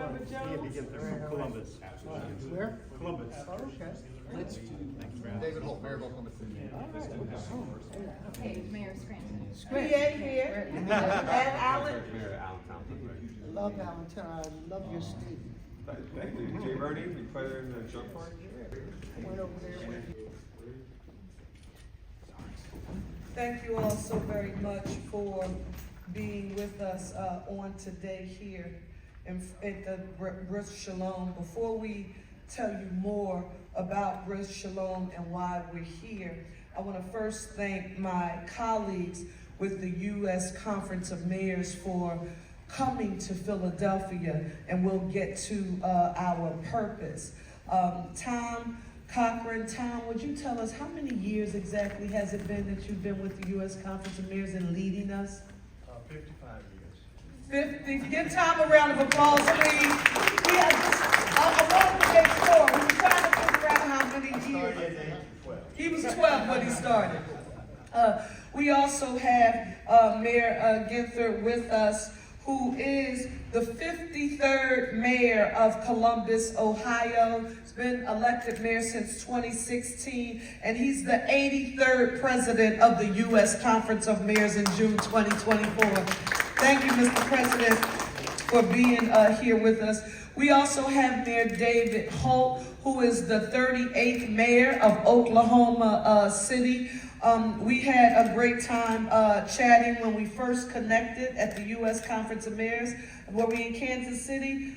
From Columbus. Where? Columbus. Oh, okay. David Holt, Mayor of Oklahoma City. Okay, Mayor Scranton. PA here. And Alan. Mayor Allentown. Love Allentown. I love your state. Thank you. DJ Bernie, we play in the jump park. I went over there with Thank you all so very much for being with us on today here at the Bris Shalom. Before we tell you more about Bris Shalom and why we're here, I want to first thank my colleagues with the U.S. Conference of Mayors for coming to Philadelphia, and we'll get to our purpose. Tom Cochran, Tom, would you tell us how many years exactly has it been that you've been with the U.S. Conference of Mayors and leading us? 55 years. 50. Give Tom a round of applause, please. He has I wanted to make sure. We were trying to figure out how many years. He was 12 when he started. We also have Mayor Ginther with us, who is the 53rd mayor of Columbus, Ohio. He's been elected mayor since 2016, and he's the 83rd president of the U.S. Conference of Mayors in June 2024. Thank you, Mr. President, for being here with us. We also have Mayor David Holt, who is the 38th mayor of Oklahoma City. We had a great time chatting when we first connected at the U.S. Conference of Mayors. Were we in Kansas City?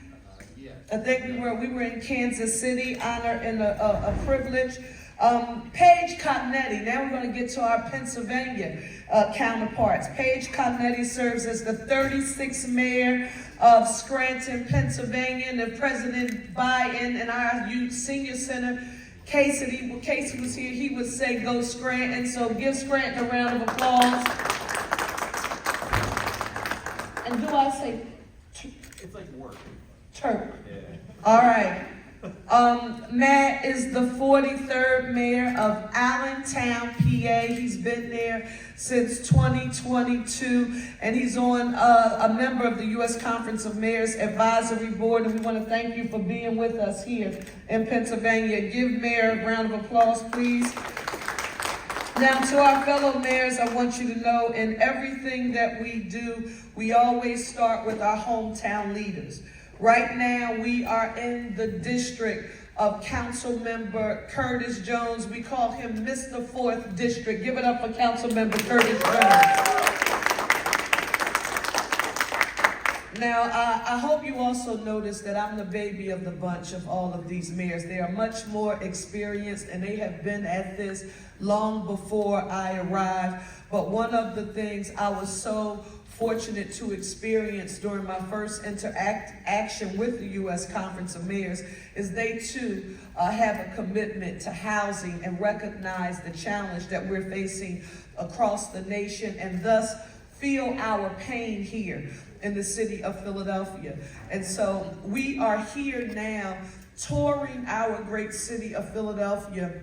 Yeah. I think we were in Kansas City. Honor and a privilege. Paige Cotnetti. Now we're going to get to our Pennsylvania counterparts. Paige Cotnetti serves as the 36th mayor of Scranton, Pennsylvania, and if President Biden and our youth senior center Casey was here, he would say go Scranton, so give Scranton a round of applause. And do I say It's like work. Turk? Yeah. All right. Matt is the 43rd mayor of Allentown, PA. He's been there since 2022, and he's on a member of the U.S. Conference of Mayors Advisory Board, and we want to thank you for being with us here in Pennsylvania. Give Mayor a round of applause, please. Now, to our fellow mayors, I want you to know in everything that we do, we always start with our hometown leaders. Right now, we are in the district of Council Member Curtis Jones. We call him Mr. 4th District. Give it up for Council Member Curtis Jones. Now, I hope you also noticed that I'm the baby of the bunch of all of these mayors. They are much more experienced, and they have been at this long before I arrived. But one of the things I was so fortunate to experience during my first interaction with the U.S. Conference of Mayors is they too have a commitment to housing and recognize the challenge that we're facing across the nation, and thus feel our pain here in the city of Philadelphia. And so we are here now touring our great city of Philadelphia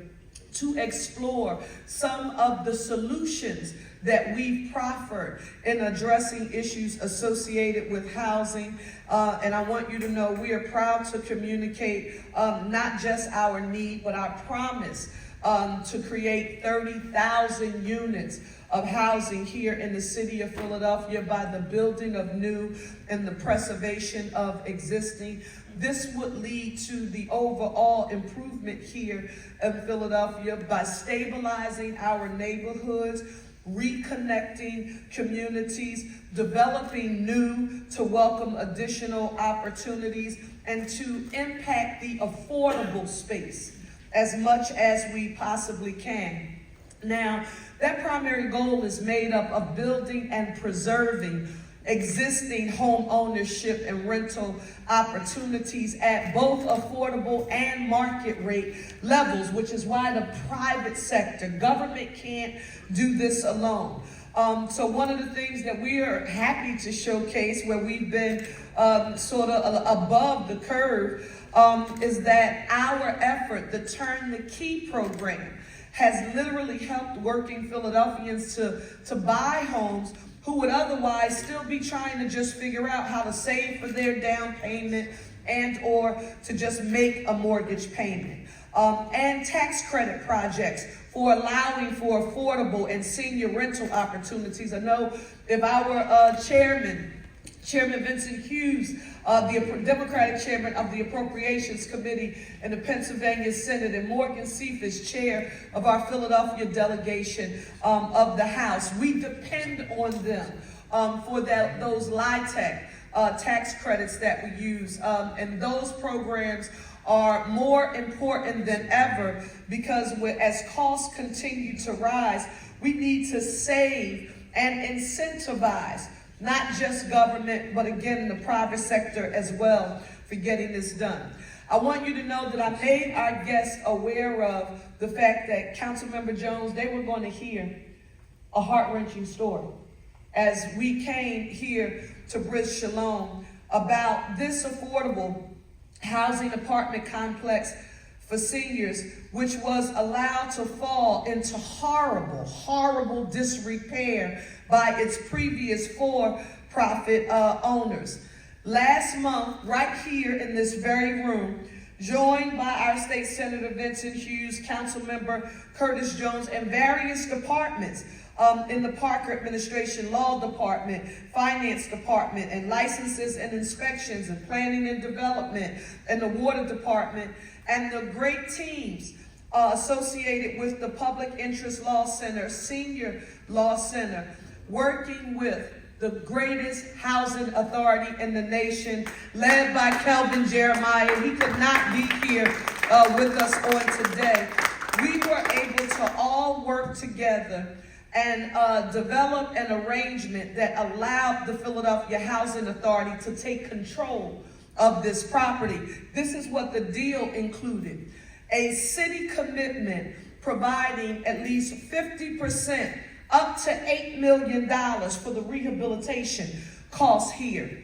to explore some of the solutions that we've proffered in addressing issues associated with housing. And I want you to know we are proud to communicate not just our need, but our promise to create 30,000 units of housing here in the city of Philadelphia by the building of new and the preservation of existing. This would lead to the overall improvement here in Philadelphia by stabilizing our neighborhoods, reconnecting communities, developing new to welcome additional opportunities, and to impact the affordable space as much as we possibly can. Now, that primary goal is made up of building and preserving existing home ownership and rental opportunities at both affordable and market rate levels, which is why the private sector, government can't do this alone. So one of the things that we are happy to showcase where we've been sort of above the curve is that our effort, the Turn the Key program, has literally helped working Philadelphians to buy homes who would otherwise still be trying to just figure out how to save for their down payment and or to just make a mortgage payment. And tax credit projects for allowing for affordable and senior rental opportunities. I know if our Chairman Vincent Hughes, the Democratic chairman of the Appropriations Committee in the Pennsylvania Senate, and Morgan Cephas, chair of our Philadelphia delegation of the House, we depend on them for those LIHTC tax credits that we use. And those programs are more important than ever because as costs continue to rise, we need to save and incentivize not just government, but again, the private sector as well for getting this done. I want you to know that I made our guests aware of the fact that Councilmember Jones, they were going to hear a heart-wrenching story as we came here to Bridge Shalom about this affordable housing apartment complex for seniors, which was allowed to fall into horrible, horrible disrepair by its previous for-profit owners. Last month, right here in this very room, joined by our State Senator Vincent Hughes, Councilmember Curtis Jones, and various departments in the Parker administration, Law Department, Finance Department, and Licenses and Inspections, and Planning and Development, and the Water Department, and the great teams associated with the Public Interest Law Center, Senior Law Center, working with the greatest housing authority in the nation, led by Kelvin Jeremiah. He could not be here with us on today. We were able to all work together and develop an arrangement that allowed the Philadelphia Housing Authority to take control of this property. This is what the deal included: a city commitment providing at least 50%, up to $8 million for the rehabilitation costs here.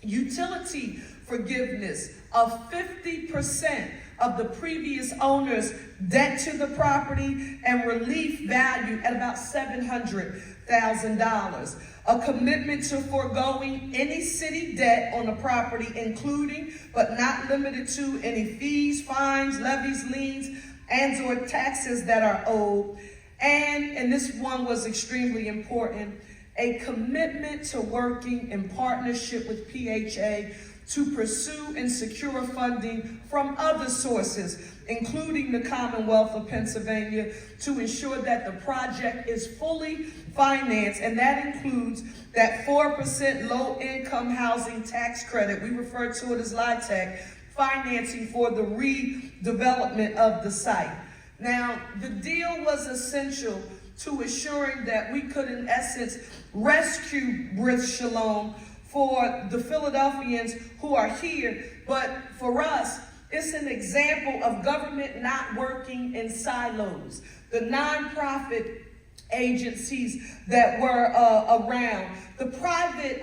Utility forgiveness of 50% of the previous owner's debt to the property, and relief value at about $700,000. A commitment to foregoing any city debt on the property, including but not limited to any fees, fines, levies, liens, and or taxes that are owed. And this one was extremely important, a commitment to working in partnership with PHA to pursue and secure funding from other sources, including the Commonwealth of Pennsylvania, to ensure that the project is fully financed, and that includes that 4% low-income housing tax credit, we refer to it as LIHTC, financing for the redevelopment of the site. Now, the deal was essential to assuring that we could, in essence, rescue Bridge Shalom for the Philadelphians who are here. But for us, it's an example of government not working in silos. The nonprofit agencies that were around, the private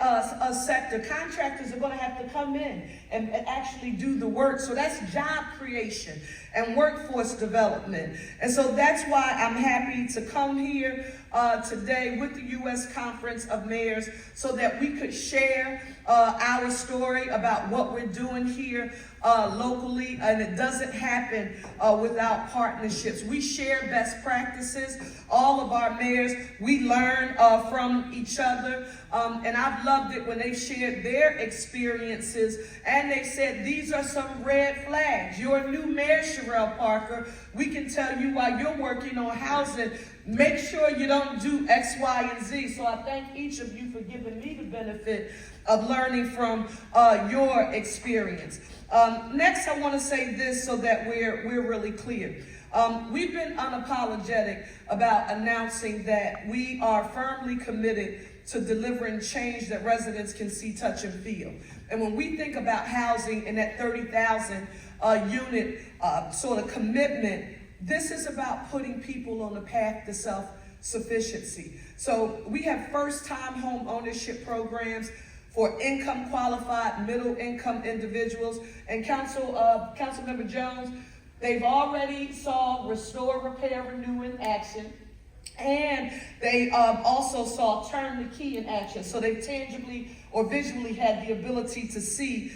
sector, contractors are going to have to come in and actually do the work. So that's job creation and workforce development. And so that's why I'm happy to come here today with the U.S. Conference of Mayors so that we could share our story about what we're doing here locally. And it doesn't happen without partnerships. We share best practices. All of our mayors, we learn from each other. And I've loved it when they shared their experiences and they said, these are some red flags. You're a new mayor, Cherelle Parker. We can tell you while you're working on housing, make sure you don't do X, Y, and Z. So I thank each of you for giving me the benefit of learning from your experience. Next, I want to say this so that we're really clear. We've been unapologetic about announcing that we are firmly committed to delivering change that residents can see, touch, and feel. And when we think about housing and that 30,000 unit sort of commitment, this is about putting people on the path to self-sufficiency. So we have first-time home ownership programs for income qualified, middle income individuals. And Councilmember Jones, they've already saw Restore, Repair, Renew in action. And they also saw Turn the Key in action. So they tangibly or visually had the ability to see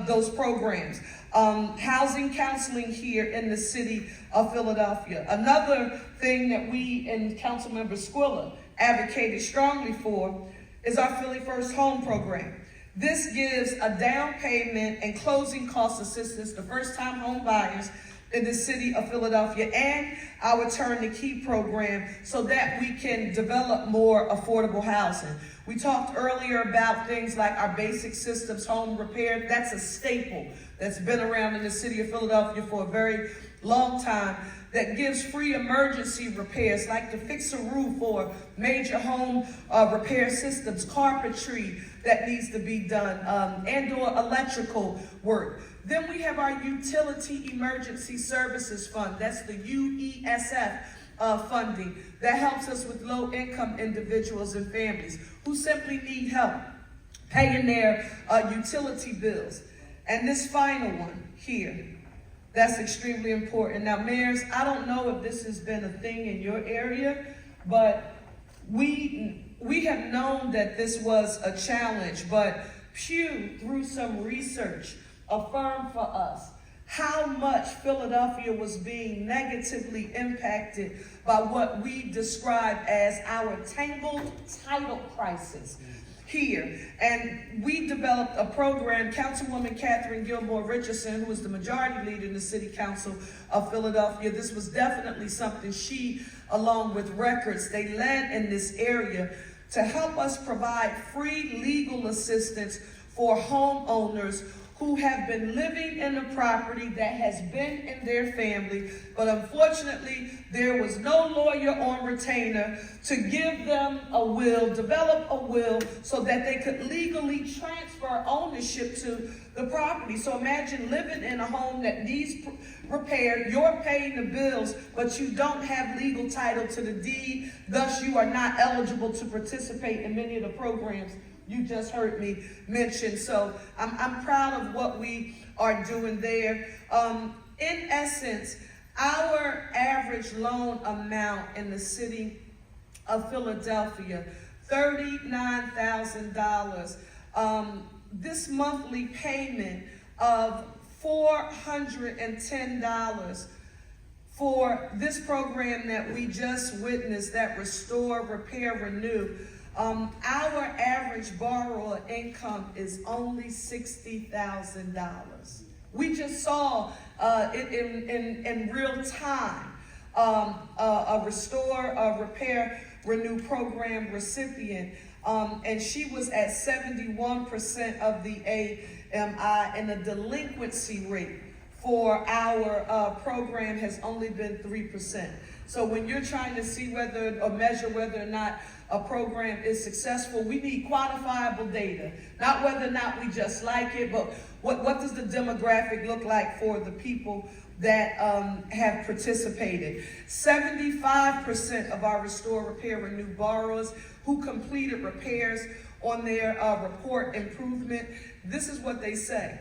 those programs. Housing counseling here in the city of Philadelphia. Another thing that we and Councilmember Squilla advocated strongly for is our Philly First Home program. This gives a down payment and closing cost assistance to first-time home buyers in the city of Philadelphia, and our Turn the Key program so that we can develop more affordable housing. We talked earlier about things like our basic systems home repair. That's a staple that's been around in the city of Philadelphia for a very long time, that gives free emergency repairs like to fix a roof or major home repair systems, carpentry that needs to be done, and or electrical work. Then we have our Utility Emergency Services Fund. That's the UESF funding that helps us with low-income individuals and families who simply need help paying their utility bills. And this final one here, that's extremely important. Now, mayors, I don't know if this has been a thing in your area, but we have known that this was a challenge, but Pew, through some research, affirmed for us how much Philadelphia was being negatively impacted by what we describe as our tangled title crisis here. And we developed a program. Councilwoman Catherine Gilmore Richardson, who was the majority leader in the City Council of Philadelphia, this was definitely something she, along with records, they led in this area to help us provide free legal assistance for homeowners who have been living in a property that has been in their family, but unfortunately, there was no lawyer on retainer to give them a will, develop a will, so that they could legally transfer ownership to the property. So imagine living in a home that needs repair, you're paying the bills, but you don't have legal title to the deed, thus you are not eligible to participate in many of the programs you just heard me mention. So I'm proud of what we are doing there. In essence, our average loan amount in the city of Philadelphia, $39,000. This monthly payment of $410 for this program that we just witnessed, that Restore, Repair, Renew. Our average borrower income is only $60,000. We just saw it in real time. A Restore, a Repair, Renew program recipient, and she was at 71% of the AMI, and the delinquency rate for our program has only been 3%. So when you're trying to see whether or measure whether or not a program is successful, we need quantifiable data. Not whether or not we just like it, but what does the demographic look like for the people that have participated. 75% of our Restore, Repair, Renew borrowers who completed repairs on their report improvement, this is what they say.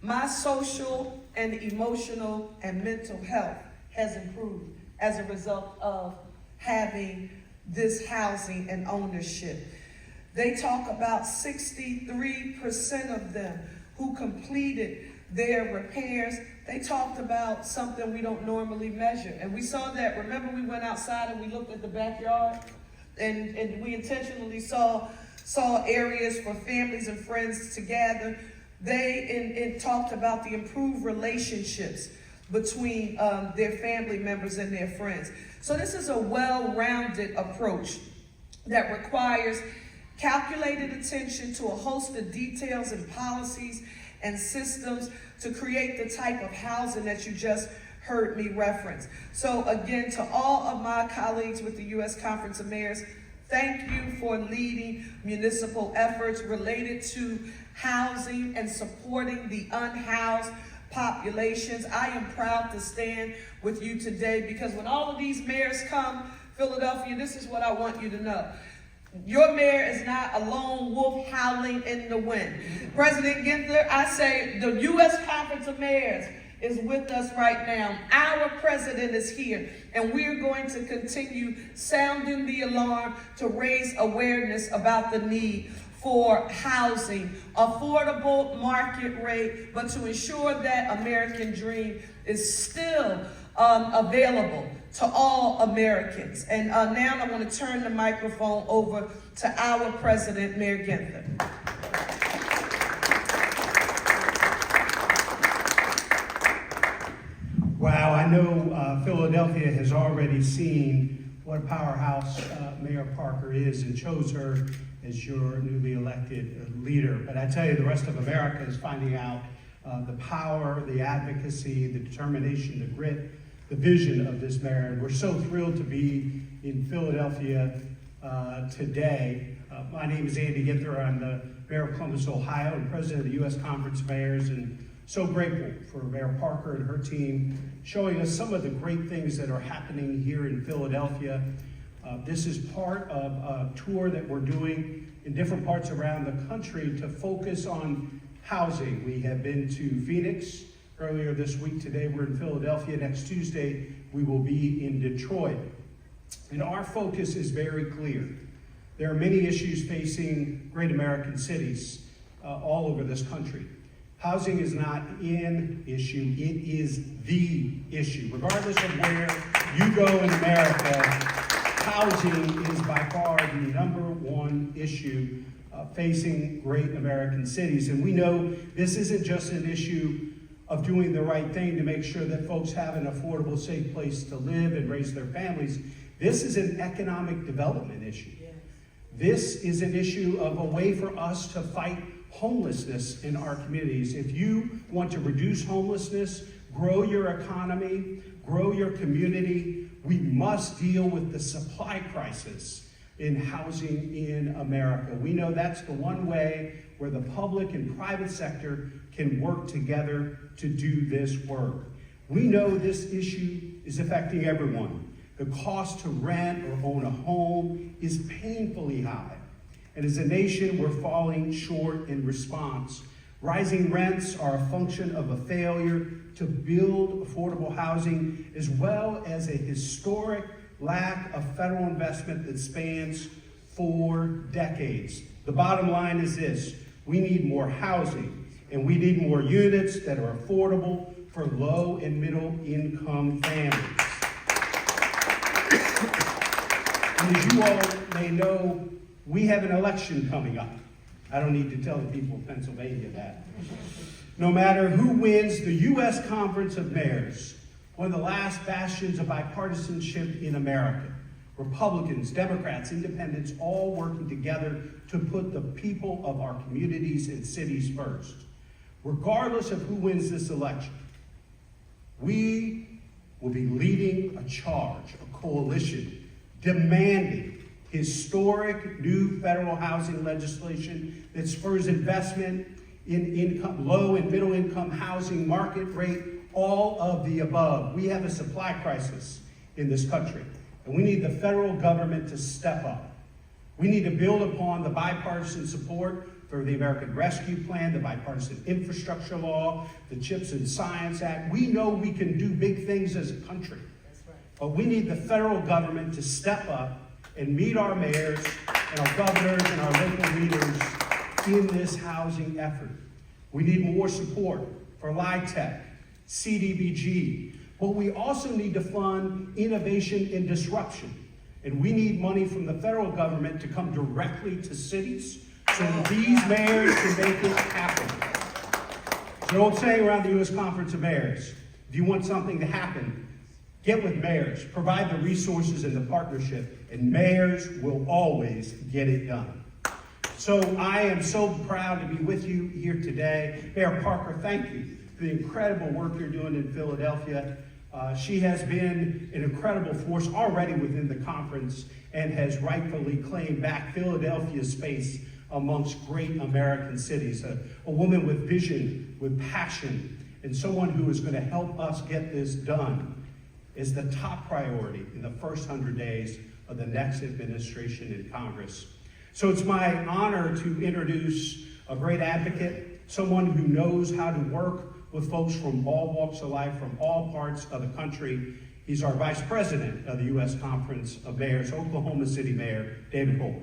My social and emotional and mental health has improved as a result of having this housing and ownership. They talk about 63% of them who completed their repairs. They talked about something we don't normally measure. And we saw that, remember we went outside and we looked at the backyard and we intentionally saw areas for families and friends to gather. They talked about the improved relationships between their family members and their friends. So this is a well-rounded approach that requires calculated attention to a host of details and policies and systems to create the type of housing that you just heard me reference. So again, to all of my colleagues with the U.S. Conference of Mayors, thank you for leading municipal efforts related to housing and supporting the unhoused populations. I am proud to stand with you today because when all of these mayors come, Philadelphia, this is what I want you to know. Your mayor is not a lone wolf howling in the wind. President Ginther, I say the U.S. Conference of Mayors is with us right now. Our president is here, and we're going to continue sounding the alarm to raise awareness about the need for housing, affordable market rate, but to ensure that American dream is still available to all Americans. And now I want to turn the microphone over to our president, Mayor Ginther. Wow, I know Philadelphia has already seen what a powerhouse Mayor Parker is and chose her as your newly elected leader. But I tell you, the rest of America is finding out the power, the advocacy, the determination, the grit, the vision of this mayor. And we're so thrilled to be in Philadelphia today. My name is Andy Ginther. I'm the mayor of Columbus, Ohio, and president of the U.S. Conference of Mayors, and so grateful for Mayor Parker and her team showing us some of the great things that are happening here in Philadelphia. This is part of a tour that we're doing in different parts around the country to focus on housing. We have been to Phoenix earlier this week. Today we're in Philadelphia. Next Tuesday we will be in Detroit. And our focus is very clear. There are many issues facing great American cities all over this country. Housing is not an issue, it is the issue. Regardless of where you go in America, housing is by far the number one issue facing great American cities. And we know this isn't just an issue of doing the right thing to make sure that folks have an affordable, safe place to live and raise their families. This is an economic development issue. This is an issue of a way for us to fight homelessness in our communities. If you want to reduce homelessness, grow your economy, grow your community, we must deal with the supply crisis in housing in America. We know that's the one way where the public and private sector can work together to do this work. We know this issue is affecting everyone. The cost to rent or own a home is painfully high. And as a nation, we're falling short in response. Rising rents are a function of a failure to build affordable housing, as well as a historic lack of federal investment that spans 4 decades. The bottom line is this: we need more housing, and we need more units that are affordable for low and middle income families. And as you all may know, we have an election coming up. I don't need to tell the people of Pennsylvania that. No matter who wins the U.S. Conference of Mayors, one of the last bastions of bipartisanship in America, Republicans, Democrats, Independents, all working together to put the people of our communities and cities first. Regardless of who wins this election, we will be leading a charge, a coalition, demanding historic new federal housing legislation that spurs investment in low and middle income housing, market rate, all of the above. We have a supply crisis in this country, and we need the federal government to step up. We need to build upon the bipartisan support for the American Rescue Plan, the bipartisan infrastructure law, the CHIPS and Science Act. We know we can do big things as a country, but we need the federal government to step up and meet our mayors and our governors and our local leaders in this housing effort. We need more support for LIHTC, CDBG, but we also need to fund innovation and disruption. And we need money from the federal government to come directly to cities so that these mayors can make it happen. There's an old saying around the U.S. Conference of Mayors: if you want something to happen, get with mayors, provide the resources and the partnership, and mayors will always get it done. So I am so proud to be with you here today. Mayor Parker, thank you for the incredible work you're doing in Philadelphia. She has been an incredible force already within the conference and has rightfully claimed back Philadelphia's space amongst great American cities. A woman with vision, with passion, and someone who is going to help us get this done is the top priority in the first 100 days of the next administration in Congress. So it's my honor to introduce a great advocate, someone who knows how to work with folks from all walks of life, from all parts of the country. He's our Vice President of the U.S. Conference of Mayors, Oklahoma City Mayor David Holt.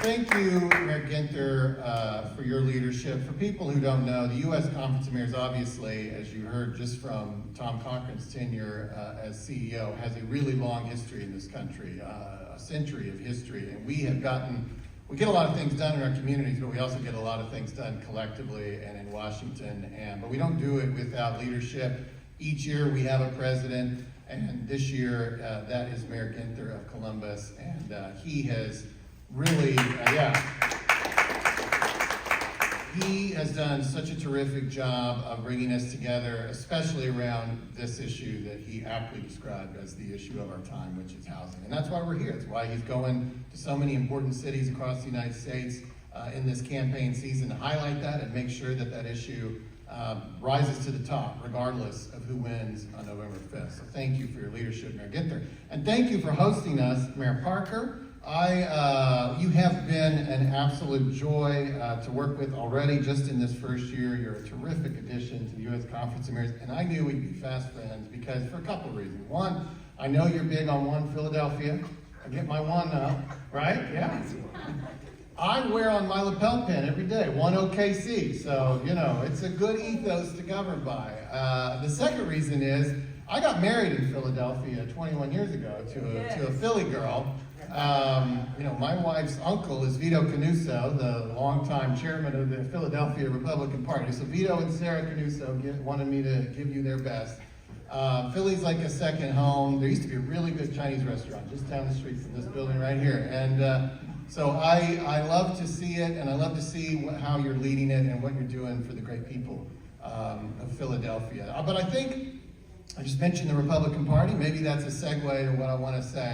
Thank you, Mayor Ginther, for your leadership. For people who don't know, the U.S. Conference of Mayors, obviously, as you heard just from Tom Cochran's tenure as CEO, has a really long history in this country, a century of history. And we get a lot of things done in our communities, but we also get a lot of things done collectively and in Washington. But we don't do it without leadership. Each year we have a president, and this year that is Mayor Ginther of Columbus, and he has really, he has done such a terrific job of bringing us together, especially around this issue that he aptly described as the issue of our time, which is housing. And that's why we're here. It's why he's going to so many important cities across the United States in this campaign season to highlight that and make sure that that issue rises to the top, regardless of who wins on November 5th. So thank you for your leadership, Mayor Ginther. And thank you for hosting us, Mayor Parker. You have been an absolute joy to work with already just in this first year. You're a terrific addition to the U.S. Conference of Mayors, and I knew we'd be fast friends because for a couple of reasons. One, I know you're big on One Philadelphia. I get my one now, right? Yeah. I wear on my lapel pin every day, One OKC, so, you know, it's a good ethos to govern by. The second reason is I got married in Philadelphia 21 years ago to a Philly girl. You know, my wife's uncle is Vito Canuso, the longtime chairman of the Philadelphia Republican Party. So Vito and Sarah Canuso wanted me to give you their best. Philly's like a second home. There used to be a really good Chinese restaurant just down the street from this building right here. And so I love to see it, and I love to see how you're leading it and what you're doing for the great people of Philadelphia. But I think, I just mentioned the Republican Party. Maybe that's a segue to what I want to say.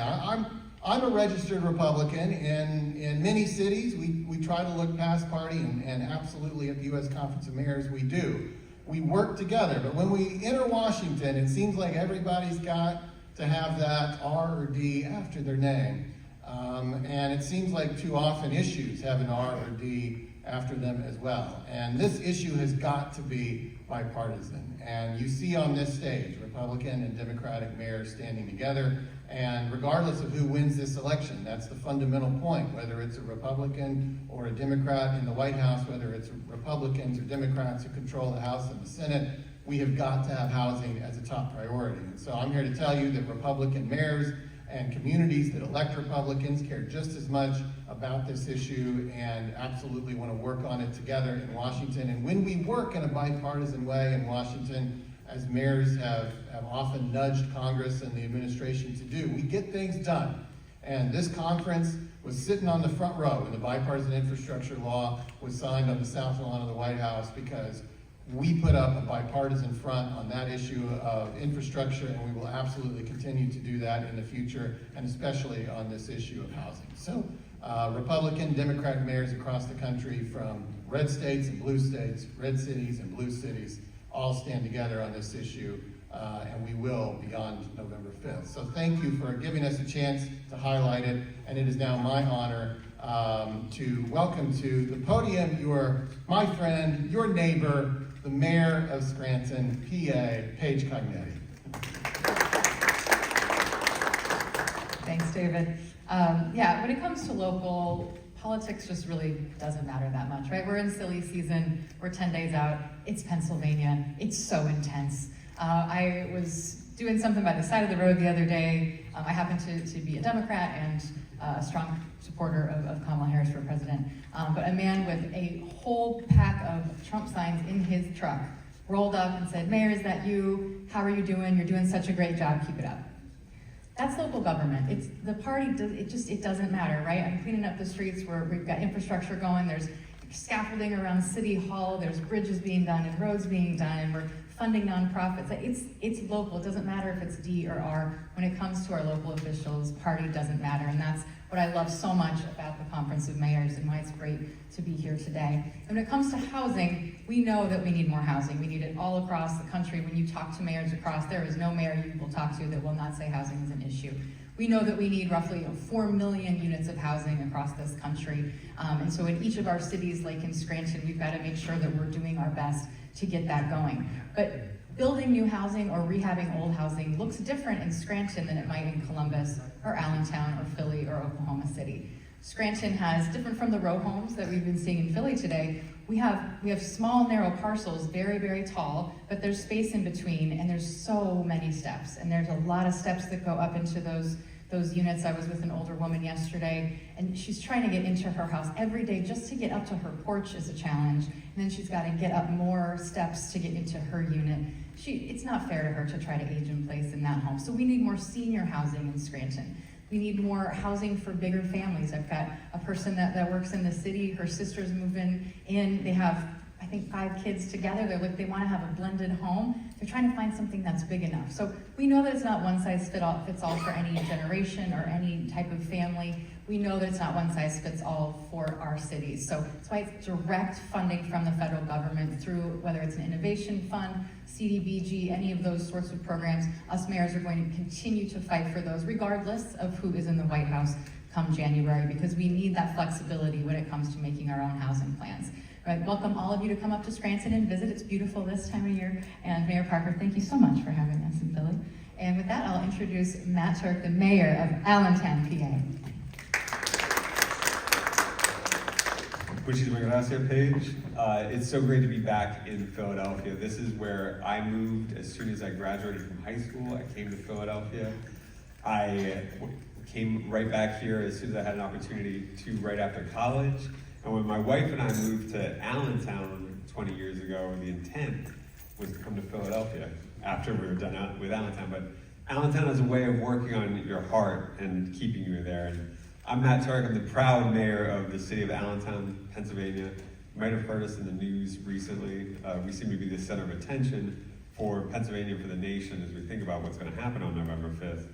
I'm a registered Republican. In many cities, we try to look past party, and absolutely at the U.S. Conference of Mayors, we do. We work together, but when we enter Washington, it seems like everybody's got to have that R or D after their name. And it seems like too often issues have an R or D after them as well. And this issue has got to be bipartisan. And you see on this stage, Republican and Democratic mayors standing together. And regardless of who wins this election, that's the fundamental point, whether it's a Republican or a Democrat in the White House, whether it's Republicans or Democrats who control the House and the Senate, we have got to have housing as a top priority. And so I'm here to tell you that Republican mayors and communities that elect Republicans care just as much about this issue and absolutely want to work on it together in Washington. And when we work in a bipartisan way in Washington, as mayors have often nudged Congress and the administration to do, we get things done. And this conference was sitting on the front row when the bipartisan infrastructure law was signed on the South Lawn of the White House, because we put up a bipartisan front on that issue of infrastructure, and we will absolutely continue to do that in the future, and especially on this issue of housing. So Republican, Democratic mayors across the country, from red states and blue states, red cities and blue cities, all stand together on this issue, and we will beyond November 5th. So thank you for giving us a chance to highlight it, and it is now my honor to welcome to the podium my friend, your neighbor, the mayor of Scranton, PA, Paige Cognetti. Thanks, David. Yeah, when it comes to local, politics just really doesn't matter that much, right? We're in silly season, we're 10 days out, it's Pennsylvania, it's so intense. I was doing something by the side of the road the other day. I happen to be a Democrat and a strong supporter of Kamala Harris for president. But a man with a whole pack of Trump signs in his truck rolled up and said, "Mayor, is that you? How are you doing? You're doing such a great job, keep it up." That's local government. It's the party, it doesn't matter, right? I'm cleaning up the streets where we've got infrastructure going, there's scaffolding around City Hall, there's bridges being done and roads being done, and we're funding nonprofits. It's local. It doesn't matter if it's D or R. When it comes to our local officials, party doesn't matter, and that's what I love so much about the Conference of Mayors and why it's great to be here today. And when it comes to housing, we know that we need more housing. We need it all across the country. When you talk to mayors across, there is no mayor you will talk to that will not say housing is an issue. We know that we need roughly 4 million units of housing across this country. And so in each of our cities, like in Scranton, we've got to make sure that we're doing our best to get that going. But building new housing or rehabbing old housing looks different in Scranton than it might in Columbus or Allentown or Philly or Oklahoma City. Scranton has, different from the row homes that we've been seeing in Philly today, we have small, narrow parcels, very, very tall, but there's space in between, and there's so many steps. And there's a lot of steps that go up into those units. I was with an older woman yesterday, and she's trying to get into her house every day. Just to get up to her porch is a challenge, and then she's got to get up more steps to get into her unit. It's not fair to her to try to age in place in that home. So we need more senior housing in Scranton. We need more housing for bigger families. I've got a person that works in the city, her sister's moving in, they have, I think, 5 kids together. They want to have a blended home. They're trying to find something that's big enough. So we know that it's not one size fits all for any generation or any type of family. We know that it's not one size fits all for our cities. So that's why it's direct funding from the federal government through, whether it's an innovation fund, CDBG, any of those sorts of programs. Us mayors are going to continue to fight for those, regardless of who is in the White House come January, because we need that flexibility when it comes to making our own housing plans. Right, welcome all of you to come up to Scranton and visit. It's beautiful this time of year. And Mayor Parker, thank you so much for having us in Philly. And with that, I'll introduce Matt Turk, the mayor of Allentown, PA. Muchísimas gracias, Paige. It's so great to be back in Philadelphia. This is where I moved as soon as I graduated from high school. I came to Philadelphia. I came right back here as soon as I had an opportunity to right after college. And when my wife and I moved to Allentown 20 years ago, the intent was to come to Philadelphia after we were done with Allentown. But Allentown is a way of working on your heart and keeping you there. And I'm Matt Turk. I'm the proud mayor of the city of Allentown, Pennsylvania. You might have heard us in the news recently. We seem to be the center of attention for Pennsylvania, for the nation, as we think about what's going to happen on November 5th.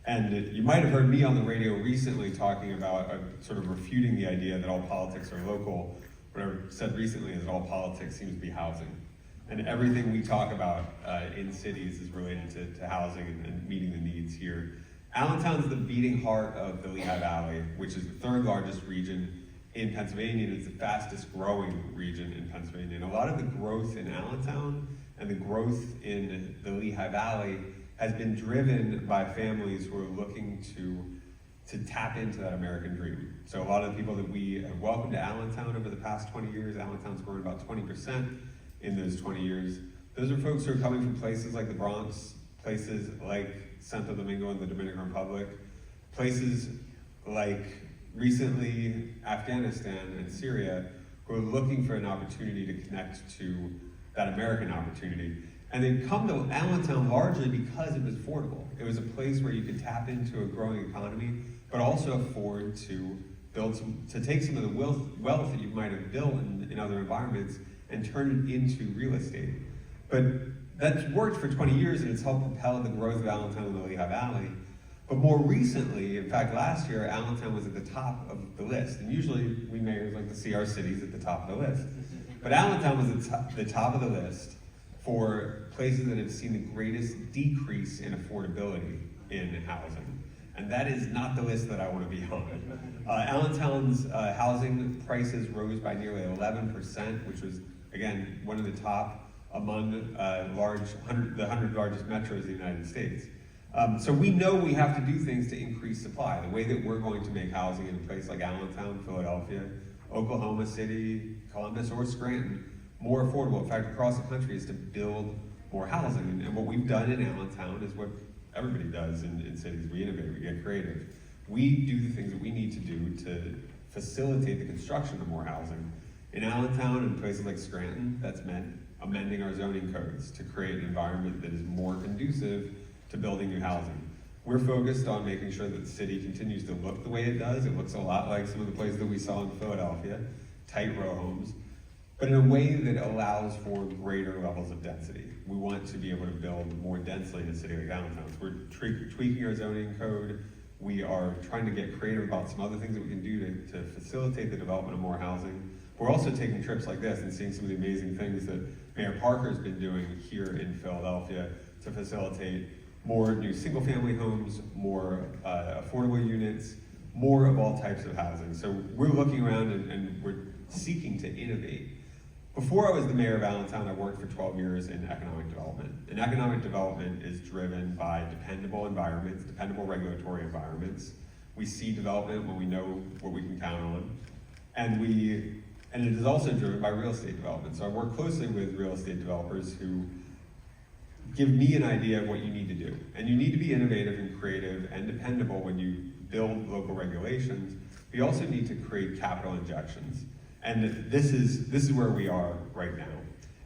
And you might have heard me on the radio recently talking about sort of refuting the idea that all politics are local. What I said recently is that all politics seems to be housing. And everything we talk about in cities is related to housing and meeting the needs here. Allentown is the beating heart of the Lehigh Valley, which is the 3rd largest region in Pennsylvania, and it's the fastest growing region in Pennsylvania. And a lot of the growth in Allentown and the growth in the Lehigh Valley has been driven by families who are looking to tap into that American dream. So a lot of the people that we have welcomed to Allentown over the past 20 years, Allentown's grown about 20% in those 20 years. Those are folks who are coming from places like the Bronx, places like Santo Domingo in the Dominican Republic, places like recently Afghanistan and Syria, who are looking for an opportunity to connect to that American opportunity. And they come to Allentown largely because it was affordable. It was a place where you could tap into a growing economy, but also afford to take some of the wealth that you might have built in other environments and turn it into real estate. But that's worked for 20 years, and it's helped propel the growth of Allentown and the Lehigh Valley. But more recently, in fact, last year, Allentown was at the top of the list. And usually, we mayors like to see our cities at the top of the list. But Allentown was at the top of the list for places that have seen the greatest decrease in affordability in housing. And that is not the list that I want to be on. Allentown's housing prices rose by nearly 11%, which was, again, one of the top among the 100 largest metros in the United States. So we know we have to do things to increase supply. The way that we're going to make housing in a place like Allentown, Philadelphia, Oklahoma City, Columbus, or Scranton more affordable, in fact, across the country, is to build more housing. And what we've done in Allentown is what everybody does in cities. We innovate, we get creative. We do the things that we need to do to facilitate the construction of more housing. In Allentown and places like Scranton, that's meant amending our zoning codes to create an environment that is more conducive to building new housing. We're focused on making sure that the city continues to look the way it does. It looks a lot like some of the places that we saw in Philadelphia, tight row homes, but in a way that allows for greater levels of density. We want to be able to build more densely in a city like Allentown. So we're tweaking our zoning code. We are trying to get creative about some other things that we can do to facilitate the development of more housing. We're also taking trips like this and seeing some of the amazing things that Mayor Parker has been doing here in Philadelphia to facilitate more new single-family homes, more affordable units, more of all types of housing. So we're looking around and we're seeking to innovate. Before I was the mayor of Allentown, I worked for 12 years in economic development. And economic development is driven by dependable environments, dependable regulatory environments. We see development when we know what we can count on. And it is also driven by real estate development. So I work closely with real estate developers who give me an idea of what you need to do. And you need to be innovative and creative and dependable when you build local regulations. But you also need to create capital injections. And this is where we are right now.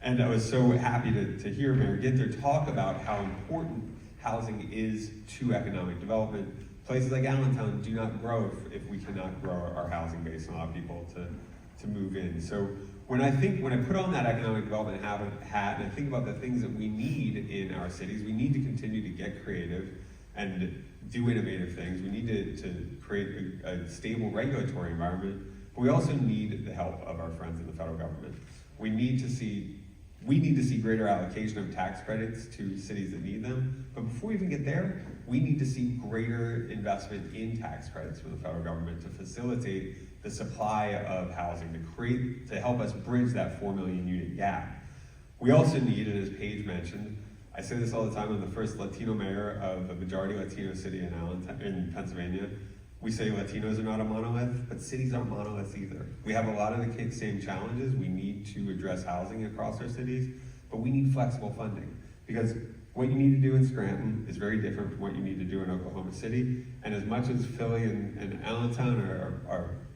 And I was so happy to hear Mayor Ginther talk about how important housing is to economic development. Places like Allentown do not grow if we cannot grow our housing base and allow people to move in. So when I put on that economic development hat and I think about the things that we need in our cities, we need to continue to get creative and do innovative things. We need to create a stable regulatory environment. We also need the help of our friends in the federal government. We need to see greater allocation of tax credits to cities that need them. But before we even get there, we need to see greater investment in tax credits from the federal government to facilitate the supply of housing, to help us bridge that 4 million unit gap. We also need, and as Paige mentioned, I say this all the time, I'm the first Latino mayor of a majority Latino city in Pennsylvania. We say Latinos are not a monolith, but cities aren't monoliths either. We have a lot of the same challenges. We need to address housing across our cities, but we need flexible funding because what you need to do in Scranton is very different from what you need to do in Oklahoma City. And as much as Philly and Allentown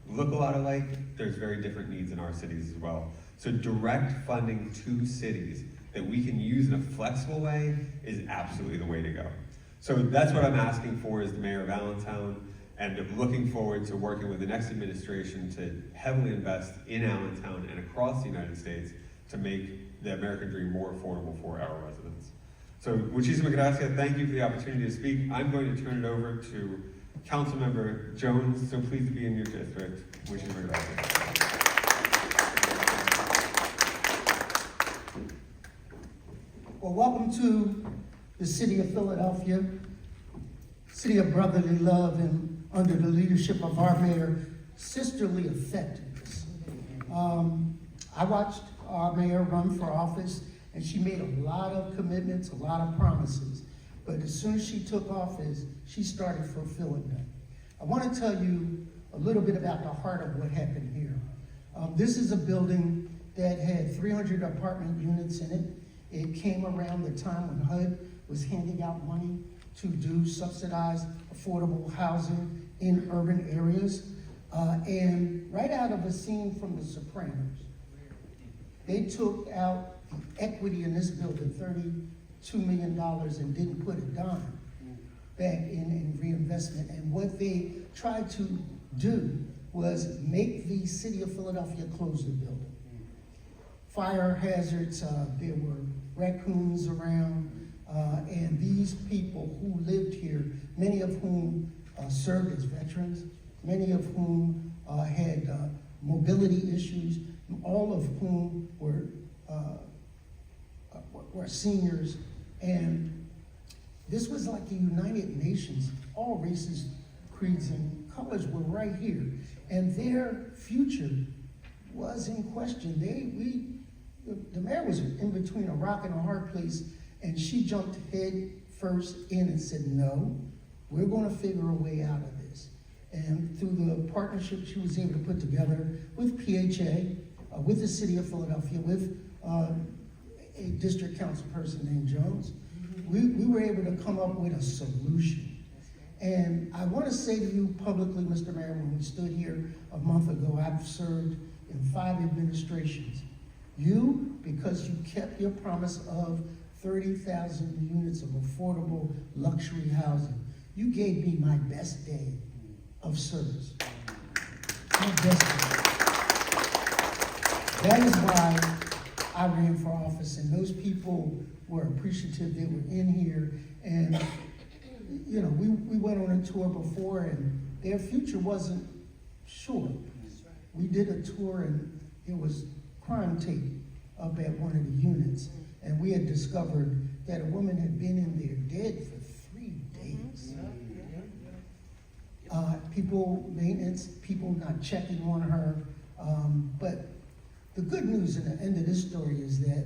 look a lot alike, there's very different needs in our cities as well. So direct funding to cities that we can use in a flexible way is absolutely the way to go. So that's what I'm asking for as the mayor of Allentown. And I'm looking forward to working with the next administration to heavily invest in Allentown and across the United States to make the American dream more affordable for our residents. So, muchísimas gracias. Thank you for the opportunity to speak. I'm going to turn it over to Councilmember Jones. So pleased to be in your district. Muchísimas gracias. Well, welcome to the city of Philadelphia, city of brotherly love, and under the leadership of our mayor, sisterly effectiveness. I watched our mayor run for office, and she made a lot of commitments, a lot of promises. But as soon as she took office, she started fulfilling them. I want to tell you a little bit about the heart of what happened here. This is a building that had 300 apartment units in it. It came around the time when HUD was handing out money to do subsidized affordable housing in urban areas. And right out of a scene from The Sopranos, they took out the equity in this building, $32 million, and didn't put a dime back in reinvestment. And what they tried to do was make the city of Philadelphia close the building. Fire hazards, there were raccoons around, and these people who lived here, many of whom served as veterans, many of whom had mobility issues, all of whom were seniors. And this was like the United Nations. All races, creeds, and colors were right here. And their future was in question. The mayor was in between a rock and a hard place, and she jumped head first in and said, no, we're going to figure a way out of this. And through the partnership she was able to put together with PHA, with the city of Philadelphia, with a district council person named Jones, we were able to come up with a solution. And I want to say to you publicly, Mr. Mayor, when we stood here a month ago, I've served in 5 administrations. You, because you kept your promise of 30,000 units of affordable luxury housing, you gave me my best day of service. My best day. That is why I ran for office, and those people were appreciative. They were in here, and you know, we went on a tour before, and their future wasn't sure. We did a tour, and it was crime tape up at one of the units, and we had discovered that a woman had been in there dead for people, maintenance, people not checking on her. But the good news in the end of this story is that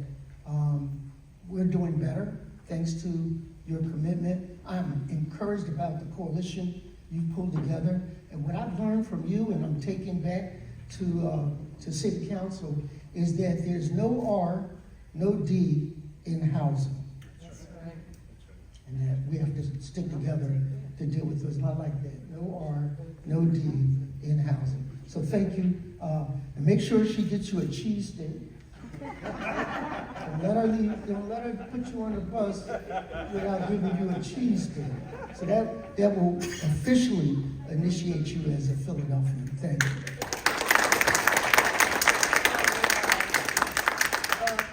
we're doing better thanks to your commitment. I'm encouraged about the coalition you pulled together. And what I've learned from you, and I'm taking back to City Council, is that there's no R, no D in housing. That's right. And that we have to stick together to deal with those. I like that. No R, no D in housing. So thank you. And make sure she gets you a cheese steak. Don't let her put you on the bus without giving you a cheese steak. So that will officially initiate you as a Philadelphian. Thank you.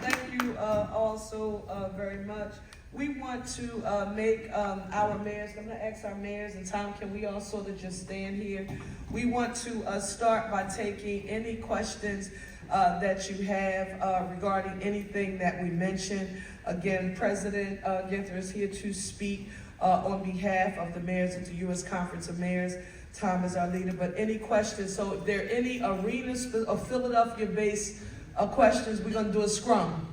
Thank you also very much. We want to make our mayors, I'm gonna ask our mayors, and Tom, can we all sort of just stand here? We want to start by taking any questions that you have regarding anything that we mentioned. Again, President Ginther is here to speak on behalf of the mayors of the U.S. Conference of Mayors. Tom is our leader, but any questions? So if there are any arenas of Philadelphia-based questions, we're gonna do a scrum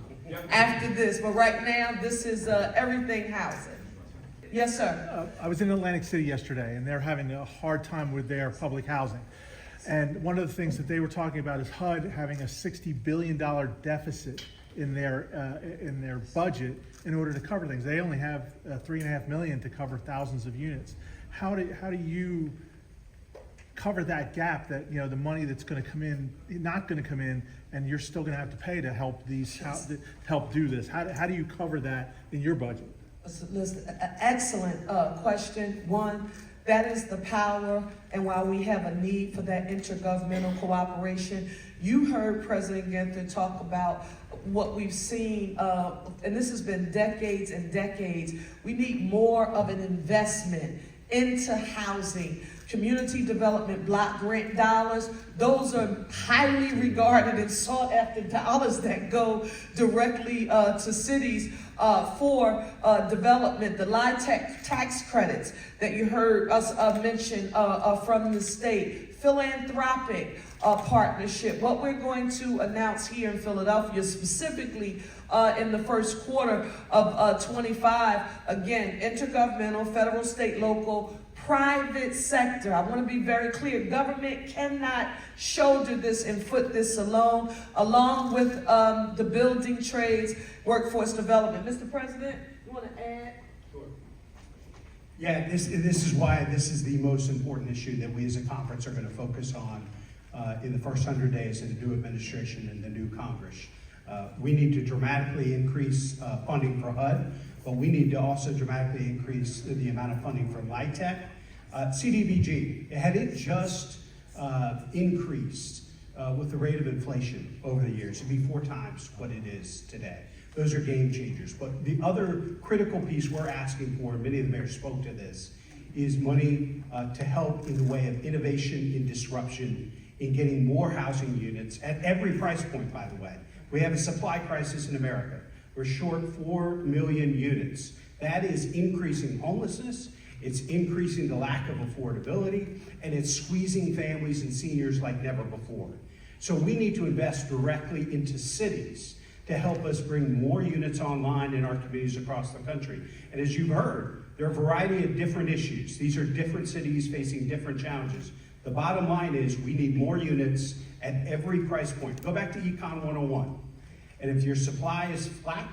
after this. But right now, this is everything housing. Yes, sir. I was in Atlantic City yesterday, and they're having a hard time with their public housing. And one of the things that they were talking about is HUD having a $60 billion deficit in their budget in order to cover things. They only have $3.5 million to cover thousands of units. How do you cover that gap, that, you know, the money that's going to come in, not going to come in, and you're still going to have to pay to help help do this? How do you cover that in your budget? Listen, excellent question. One, that is the power, and while we have a need for that intergovernmental cooperation, you heard President Ginther talk about what we've seen, and this has been decades and decades. We need more of an investment into housing. Community development block grant dollars, those are highly regarded and sought after dollars that go directly to cities for development. The LIHTC tax credits that you heard us mention from the state, philanthropic partnership. What we're going to announce here in Philadelphia, specifically in the first quarter of 25, again, intergovernmental, federal, state, local, private sector. I want to be very clear. Government cannot shoulder this and foot this alone, along with the building trades, workforce development. Mr. President, you want to add? Sure. Yeah, this is why this is the most important issue that we as a conference are going to focus on in the first 100 days of the new administration and the new Congress. We need to dramatically increase funding for HUD, but we need to also dramatically increase the amount of funding for LIHTC. CDBG, had it just increased with the rate of inflation over the years, it'd be 4 times what it is today. Those are game changers. But the other critical piece we're asking for, and many of the mayors spoke to this, is money to help in the way of innovation and disruption in getting more housing units at every price point, by the way. We have a supply crisis in America. We're short 4 million units. That is increasing homelessness, it's increasing the lack of affordability, and it's squeezing families and seniors like never before. So we need to invest directly into cities to help us bring more units online in our communities across the country. And as you've heard, there are a variety of different issues. These are different cities facing different challenges. The bottom line is we need more units at every price point. Go back to Econ 101. And if your supply is flat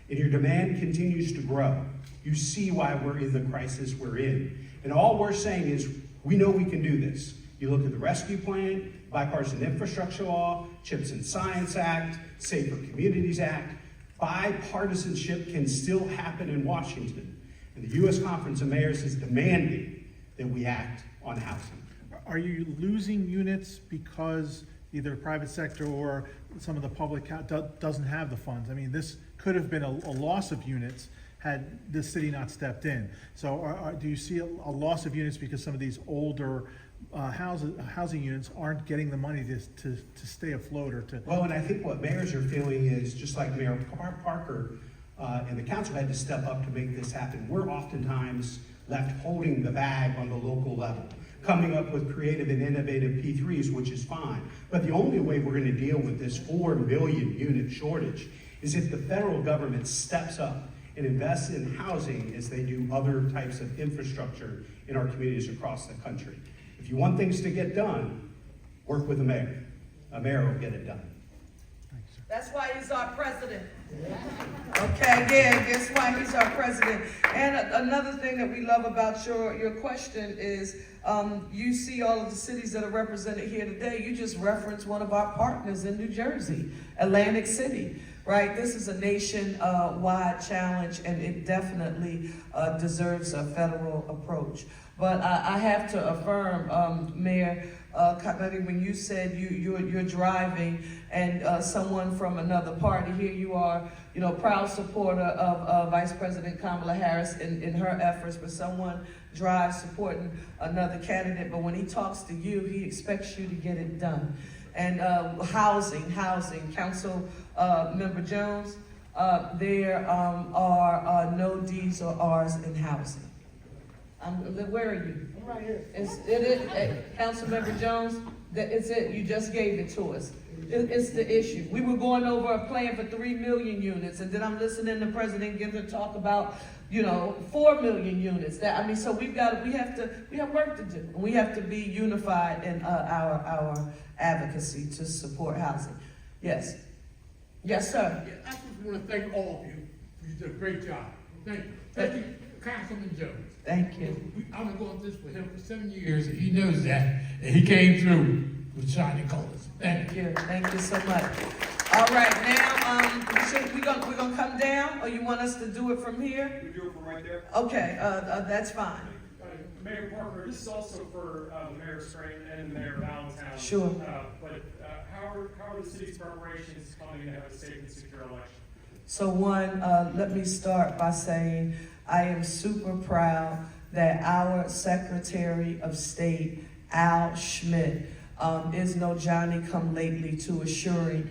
and your demand continues to grow, you see why we're in the crisis we're in. And all we're saying is, we know we can do this. You look at the rescue plan, bipartisan infrastructure law, CHIPS and Science Act, Safer Communities Act. Bipartisanship can still happen in Washington. And the U.S. Conference of Mayors is demanding that we act on housing. Are you losing units because either the private sector or some of the public doesn't have the funds? I mean, this could have been a loss of units had the city not stepped in. So do you see a loss of units because some of these older housing units aren't getting the money to stay afloat or to? Well, and I think what mayors are feeling is, just like Mayor Parker and the council had to step up to make this happen, we're oftentimes left holding the bag on the local level. coming up with creative and innovative P3s, which is fine. But the only way we're going to deal with this 4 million unit shortage is if the federal government steps up and invests in housing as they do other types of infrastructure in our communities across the country. If you want things to get done, work with a mayor. A mayor will get it done. That's why he's our president. Okay, yeah, guess why he's our president. And another thing that we love about your question is you see all of the cities that are represented here today. You just referenced one of our partners in New Jersey, Atlantic City, right? This is a nation-wide challenge, and it definitely deserves a federal approach. But I have to affirm, Mayor, when you said you're driving and someone from another party, here you are, proud supporter of Vice President Kamala Harris in her efforts, but someone drives supporting another candidate, but when he talks to you, he expects you to get it done. And housing, Council Member Jones, there are no D's or R's in housing. Where are you? I'm right here. Councilmember Jones, it's it. You just gave it to us. It's the issue. We were going over a plan for 3 million units, and then I'm listening to President Ginther talk about, 4 million units. So we have work to do. And we have to be unified in our advocacy to support housing. Yes. Yes, sir. Yeah, I just want to thank all of you. You did a great job. Thank you. Thank you, Councilman Jones. Thank you. I've been going this for him for 7 years, and he knows that. And he came through with shining colors. Thank you. Thank you so much. All right, now, we're gonna come down, or you want us to do it from here? We do it from right there? Okay, that's fine. Mayor Parker, this is also for the Mayor Strain and Mayor Valentine. Sure. But how are the city's preparations coming to have a safe and secure election? So one, let me start by saying I am super proud that our Secretary of State, Al Schmidt, is no Johnny-come-lately to assuring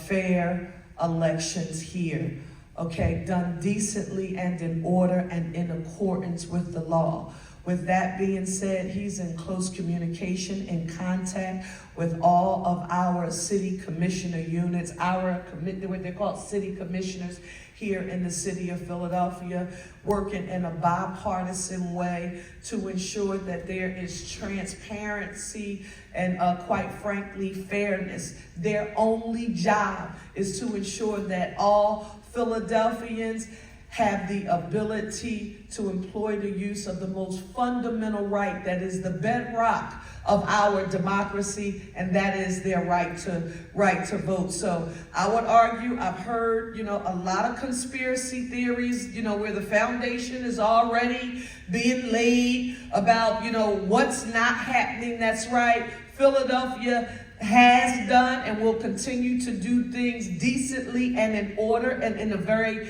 fair elections here, okay, done decently and in order and in accordance with the law. With that being said, he's in close communication and contact with all of our city commissioner units, what they're called city commissioners here in the city of Philadelphia, working in a bipartisan way to ensure that there is transparency and quite frankly, fairness. Their only job is to ensure that all Philadelphians have the ability to employ the use of the most fundamental right that is the bedrock of our democracy, and that is their right to vote. So I would argue, I've heard, a lot of conspiracy theories, where the foundation is already being laid about, what's not happening. That's right. Philadelphia has done and will continue to do things decently and in order and in a very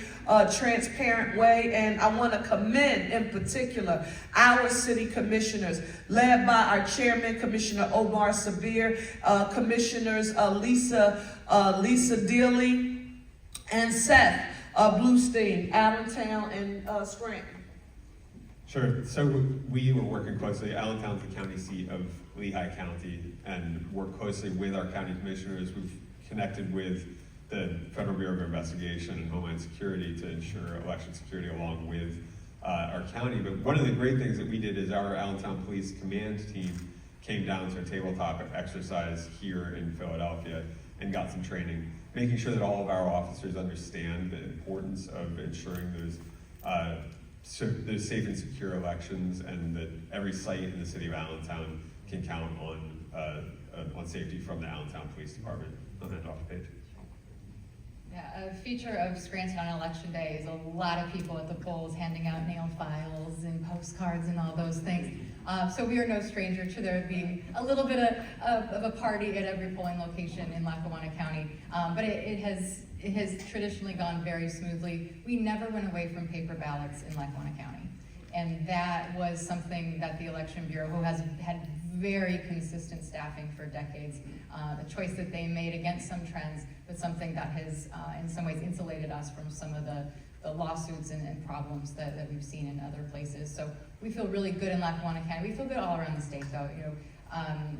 transparent way. And I want to commend in particular our city commissioners, led by our chairman, Commissioner Omar Sabir, Commissioners Lisa Dealey and Seth Bluestein, Allentown and Scranton. Sure. So we were working closely. Allentown's the county seat of Lehigh County, and work closely with our county commissioners. We've connected with the Federal Bureau of Investigation and Homeland Security to ensure election security along with our county. But one of the great things that we did is our Allentown Police Command team came down to a tabletop exercise here in Philadelphia and got some training, making sure that all of our officers understand the importance of ensuring there's safe and secure elections, and that every site in the city of Allentown can count on safety from the Allentown Police Department. On that off page. Yeah, a feature of Scranton on election day is a lot of people at the polls handing out nail files and postcards and all those things. So we are no stranger to there being a little bit of a party at every polling location in Lackawanna County, but it has traditionally gone very smoothly. We never went away from paper ballots in Lackawanna County. And that was something that the Election Bureau, who has had very consistent staffing for decades, a choice that they made against some trends, but something that has in some ways insulated us from some of the lawsuits and problems that we've seen in other places. So we feel really good in Lackawanna County. We feel good all around the state, though. You know,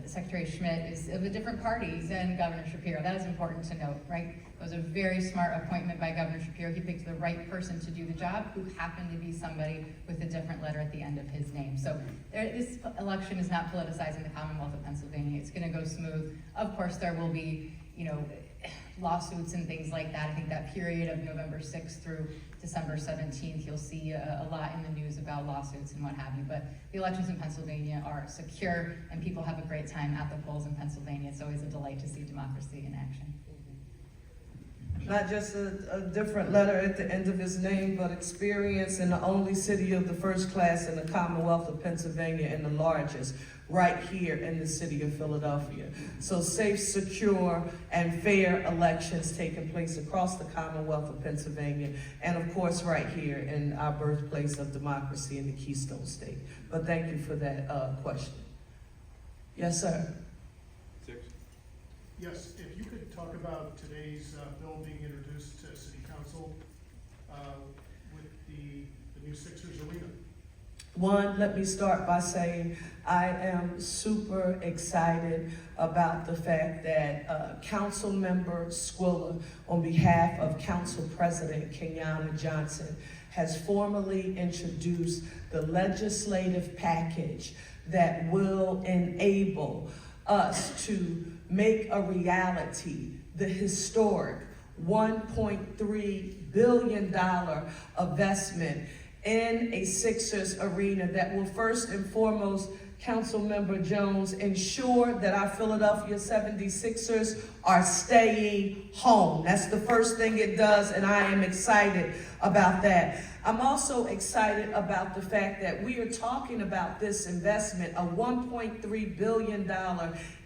Secretary Schmidt is of a different party than Governor Shapiro. That is important to note, right? It was a very smart appointment by Governor Shapiro. He picked the right person to do the job, who happened to be somebody with a different letter at the end of his name. So this election is not politicizing the Commonwealth of Pennsylvania. It's going to go smooth. Of course, there will be, you know, lawsuits and things like that. I think that period of November 6th through December 17th, you'll see a lot in the news about lawsuits and what have you. But the elections in Pennsylvania are secure, and people have a great time at the polls in Pennsylvania. It's always a delight to see democracy in action. Not just a different letter at the end of his name, but experience in the only city of the first class in the Commonwealth of Pennsylvania and the largest, right here in the city of Philadelphia. So safe, secure, and fair elections taking place across the Commonwealth of Pennsylvania, and of course right here in our birthplace of democracy in the Keystone State. But thank you for that question. Yes, sir. Yes, if you could talk about today's bill being introduced to City Council with the new Sixers arena. One, let me start by saying I am super excited about the fact that Council Member Squilla, on behalf of Council President Kenyatta Johnson, has formally introduced the legislative package that will enable us to make a reality the historic $1.3 billion investment in a Sixers arena that will first and foremost, Councilmember Jones, ensure that our Philadelphia 76ers are staying home. That's the first thing it does, and I am excited about that. I'm also excited about the fact that we are talking about this investment, a $1.3 billion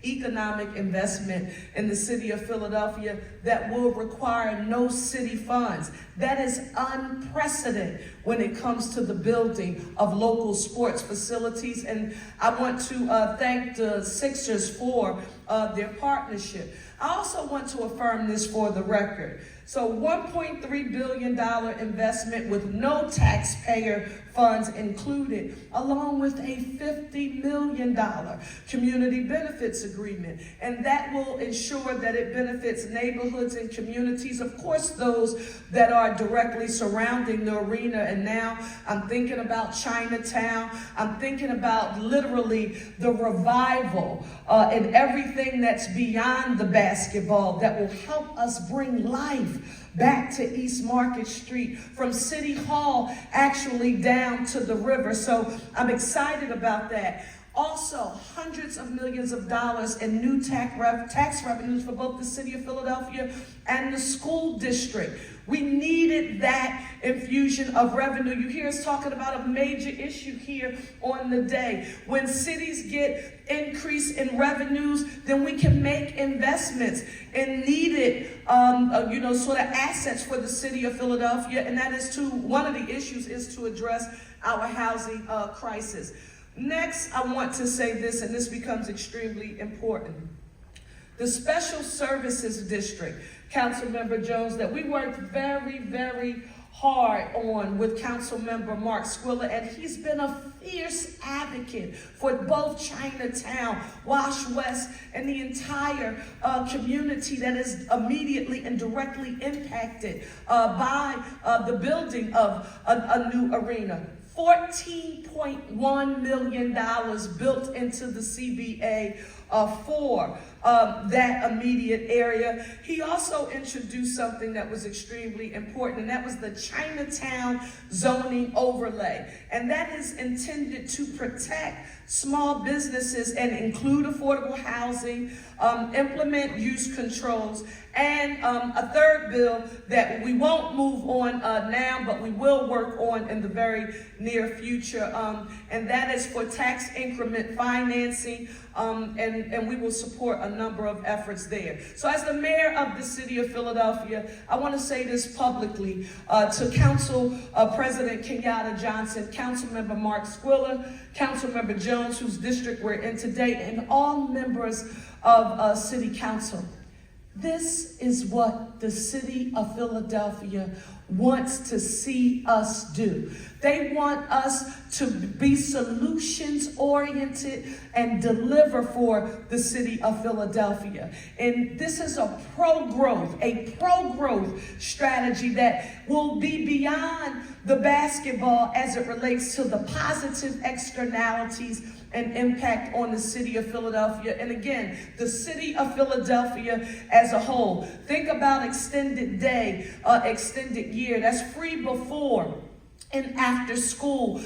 economic investment in the city of Philadelphia that will require no city funds. That is unprecedented when it comes to the building of local sports facilities. And I want to thank the Sixers for their partnership. I also want to affirm this for the record. So $1.3 billion investment with no taxpayer funds included, along with a $50 million community benefits agreement. And that will ensure that it benefits neighborhoods and communities, of course, those that are directly surrounding the arena. And now I'm thinking about Chinatown. I'm thinking about literally the revival and everything that's beyond the basketball that will help us bring life back to East Market Street, from City Hall actually down to the river. So I'm excited about that. Also, hundreds of millions of dollars in new tax revenues for both the city of Philadelphia and the school district. We needed that infusion of revenue. You hear us talking about a major issue here on the day. When cities get increase in revenues, then we can make investments in needed, sort of assets for the city of Philadelphia. And that is one of the issues is to address our housing crisis. Next, I want to say this, and this becomes extremely important. The Special Services District, Councilmember Jones, that we worked very, very hard on with Councilmember Mark Squilla, and he's been a fierce advocate for both Chinatown, Wash West, and the entire community that is immediately and directly impacted by the building of a new arena. $14.1 million built into the CBA for that immediate area. He also introduced something that was extremely important, and that was the Chinatown zoning overlay. And that is intended to protect small businesses and include affordable housing, implement use controls, and a third bill that we won't move on now, but we will work on in the very near future, and that is for tax increment financing, and we will support a number of efforts there. So as the mayor of the city of Philadelphia, I want to say this publicly to Council President Kenyatta Johnson, Councilmember Mark Squilla, Councilmember Jones, whose district we're in today, and all members of City Council. This is what the city of Philadelphia wants to see us do. They want us to be solutions oriented and deliver for the city of Philadelphia. And this is a pro-growth strategy that will be beyond the basketball as it relates to the positive externalities and impact on the city of Philadelphia. And again, the city of Philadelphia as a whole. Think about extended day, extended year. That's free before and after school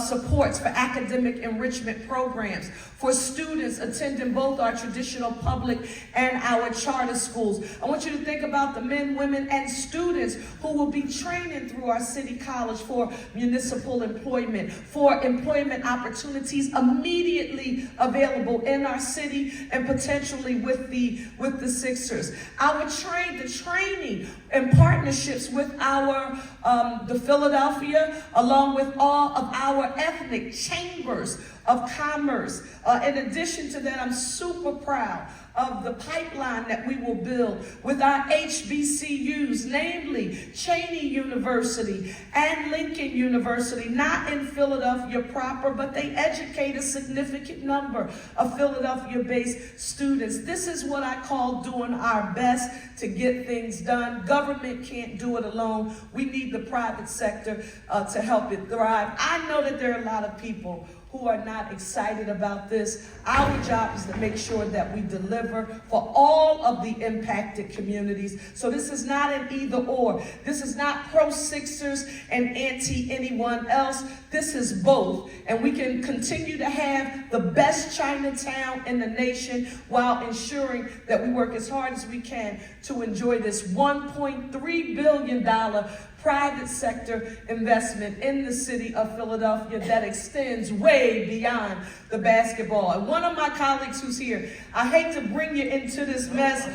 supports for academic enrichment programs, for students attending both our traditional public and our charter schools. I want you to think about the men, women, and students who will be training through our city college for municipal employment, for employment opportunities immediately available in our city and potentially with the Sixers. The training and partnerships with the Philadelphia, along with all of our ethnic chambers of commerce. In addition to that, I'm super proud of the pipeline that we will build with our HBCUs, namely Cheney University and Lincoln University, not in Philadelphia proper, but they educate a significant number of Philadelphia-based students. This is what I call doing our best to get things done. Government can't do it alone. We need the private sector to help it thrive. I know that there are a lot of people who are not excited about this. Our job is to make sure that we deliver for all of the impacted communities. So this is not an either or. This is not pro-Sixers and anti-anyone else. This is both. And we can continue to have the best Chinatown in the nation while ensuring that we work as hard as we can to enjoy this $1.3 billion private sector investment in the city of Philadelphia that extends way beyond the basketball. And one of my colleagues who's here, I hate to bring you into this mess,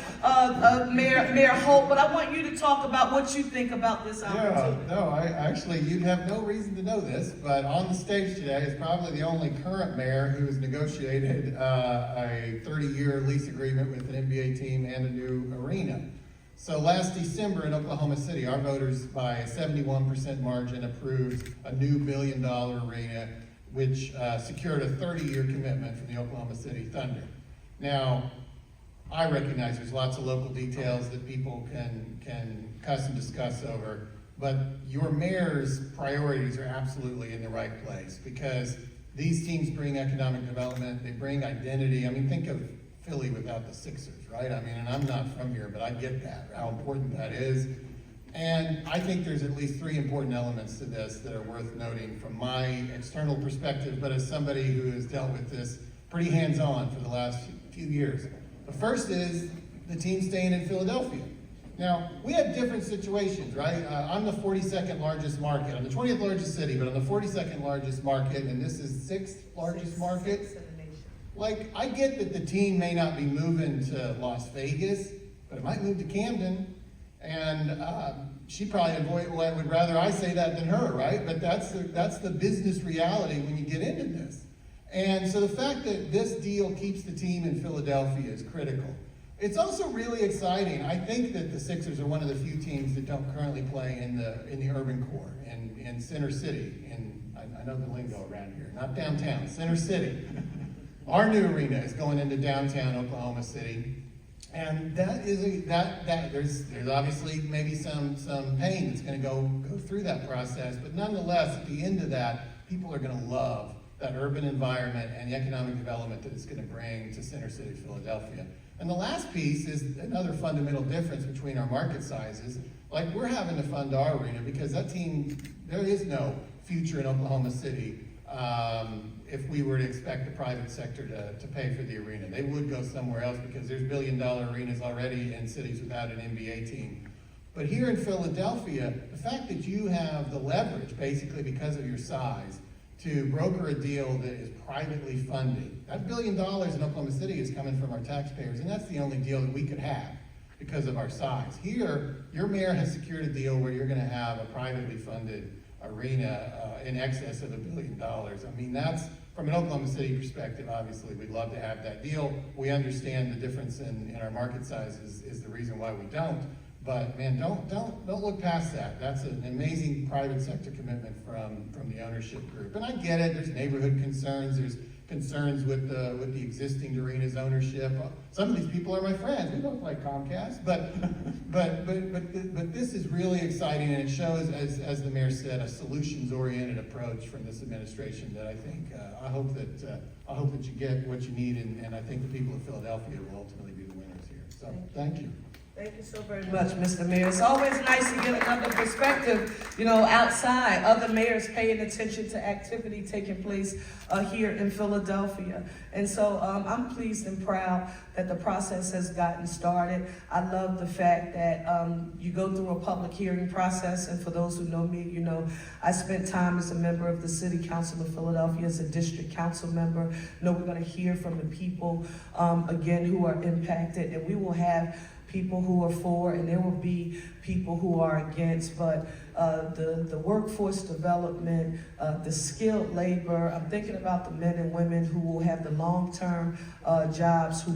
Mayor Holt, but I want you to talk about what you think about this opportunity. You'd have no reason to know this, but on the stage today is probably the only current mayor who has negotiated a 30-year lease agreement with an NBA team and a new arena. So last December in Oklahoma City, our voters by a 71% margin approved a new $1 billion arena, which secured a 30-year commitment from the Oklahoma City Thunder. Now, I recognize there's lots of local details that people can cuss and discuss over, but your mayor's priorities are absolutely in the right place because these teams bring economic development, they bring identity. I mean, think of Philly without the Sixers, right? I mean, and I'm not from here, but I get that, how important that is. And I think there's at least three important elements to this that are worth noting from my external perspective, but as somebody who has dealt with this pretty hands-on for the last few years. The first is the team staying in Philadelphia. Now, we have different situations, right? I'm the 42nd largest market. I'm the 20th largest city, but I'm the 42nd largest market, and this is 6th largest market. Like, I get that the team may not be moving to Las Vegas, but it might move to Camden, and she probably would rather I say that than her, right? But that's the business reality when you get into this. And so the fact that this deal keeps the team in Philadelphia is critical. It's also really exciting. I think that the Sixers are one of the few teams that don't currently play in the urban core, in Center City, I know the lingo around here, not downtown, Center City. Our new arena is going into downtown Oklahoma City, and there's obviously maybe some pain that's going to go through that process, but nonetheless, at the end of that, people are going to love that urban environment and the economic development that it's going to bring to Center City, Philadelphia. And the last piece is another fundamental difference between our market sizes. Like, we're having to fund our arena because that team, there is no future in Oklahoma City if we were to expect the private sector to pay for the arena. They would go somewhere else because there's billion-dollar arenas already in cities without an NBA team. But here in Philadelphia, the fact that you have the leverage, basically because of your size, to broker a deal that is privately funded. That $1 billion in Oklahoma City is coming from our taxpayers, and that's the only deal that we could have because of our size. Here, your mayor has secured a deal where you're gonna have a privately funded arena in excess of $1 billion. I mean, from an Oklahoma City perspective, obviously, we'd love to have that deal. We understand the difference in our market size is the reason why we don't. But man, don't look past that. That's an amazing private sector commitment from the ownership group. And I get it. There's neighborhood concerns. There's concerns with the existing arena's ownership. Some of these people are my friends. We both like Comcast, but this is really exciting, and it shows, as the mayor said, a solutions-oriented approach from this administration that I think I hope that you get what you need, and I think the people of Philadelphia will ultimately be the winners here. So thank you. Thank you so very much, Mr. Mayor. It's always nice to get another perspective, outside, other mayors paying attention to activity taking place here in Philadelphia. And so I'm pleased and proud that the process has gotten started. I love the fact that you go through a public hearing process, and for those who know me, I spent time as a member of the City Council of Philadelphia, as a district council member. We're going to hear from the people, again, who are impacted, and we will have people who are for, and there will be people who are against, but the workforce development, the skilled labor, I'm thinking about the men and women who will have the long-term jobs, who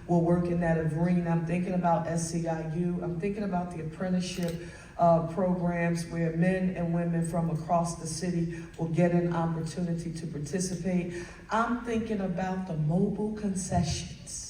will work in that arena. I'm thinking about SCIU. I'm thinking about the apprenticeship programs where men and women from across the city will get an opportunity to participate. I'm thinking about the mobile concessions.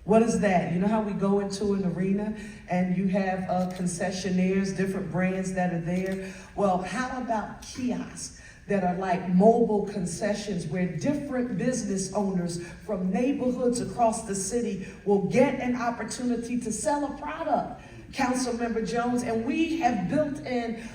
What is that? You know how we go into an arena and you have concessionaires, different brands that are there? Well, how about kiosks that are like mobile concessions where different business owners from neighborhoods across the city will get an opportunity to sell a product? Councilmember Jones, and we have built in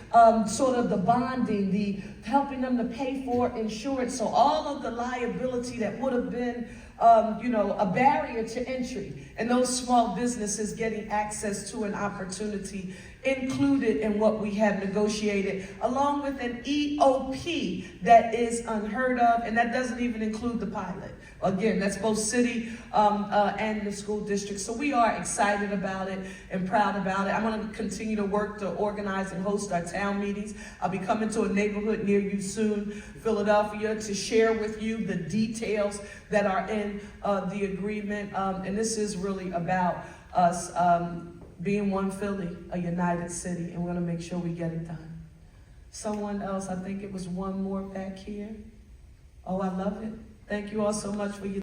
sort of the bonding, the helping them to pay for insurance, so all of the liability that would have been a barrier to entry, and those small businesses getting access to an opportunity included in what we have negotiated, along with an EOP that is unheard of, and that doesn't even include the pilot. Again, that's both city and the school district. So we are excited about it and proud about it. I'm going to continue to work to organize and host our town meetings. I'll be coming to a neighborhood near you soon, Philadelphia, to share with you the details that are in the agreement. And this is really about us being one Philly, a united city, and we're going to make sure we get it done. Someone else, I think it was one more back here. Oh, I love it. Thank you all so much for your